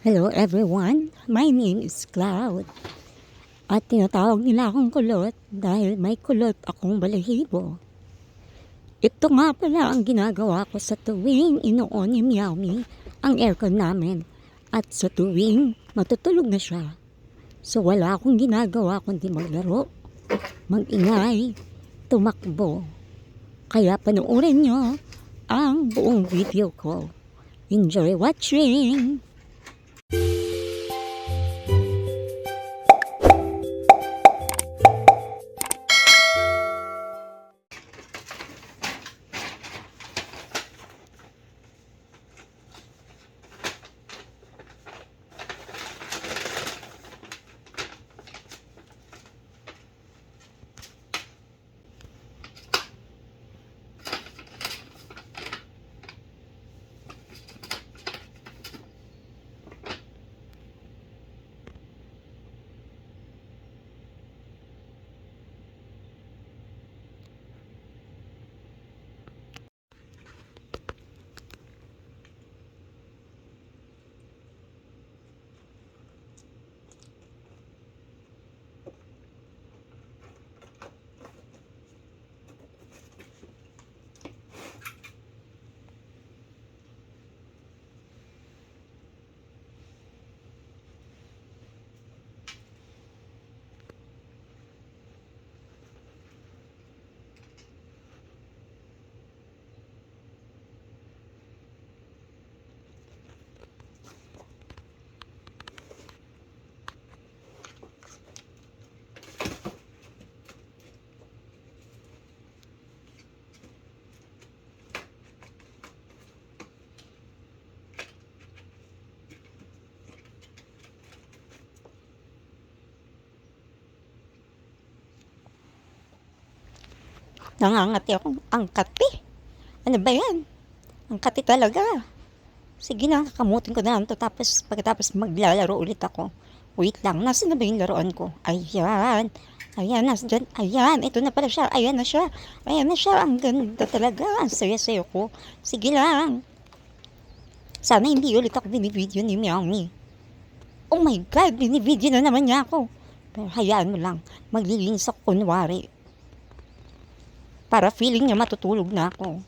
Hello everyone, my name is Cloud. At tinatawag nila akong kulot dahil may kulot akong balahibo. Ito nga pala ang ginagawa ko sa tuwing inoon ni Meowmy ang aircon namin. At sa tuwing matutulog na siya. So wala akong ginagawa kundi maglaro, magingay, tumakbo. Kaya panoorin nyo ang buong video ko. Enjoy watching! Nangangati ako. Ang kati. Ano ba yan? Ang kati talaga. Sige na, kakamutin ko na lang to. Tapos pagkatapos maglalaro ulit ako. Wait lang, nasa na ba yung laruan ko? Ayan. Ayan, nasa dyan. Ayan, ito na pala siya. Ayan na siya. Ayan na siya. Ang ganda talaga. Ang saya-saya ko. Sige lang. Sana hindi ulit ako binivideo ni Meowmy. Oh my God, binivideo na naman niya ako. Pero hayaan mo lang. Maglilinis ako kunwari. Para feeling niya matutulog na ako.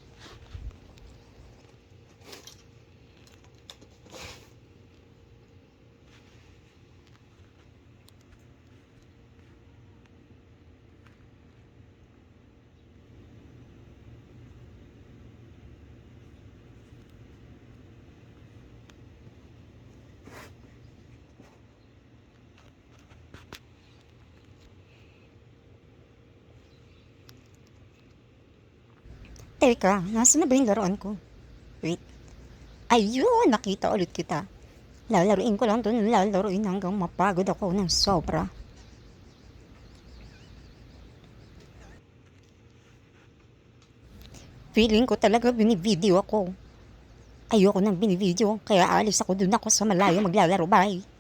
Teka, nasa na ba yung laruan ko? Wait. Ayun, nakita ulit kita. Lalaruin ko lang ito, lalaruin hanggang mapagod ako ng sobra. Feeling ko talaga binivideo ako. Ayoko nang binivideo, kaya alis ako dun ako sa malayo maglalaro. Bye.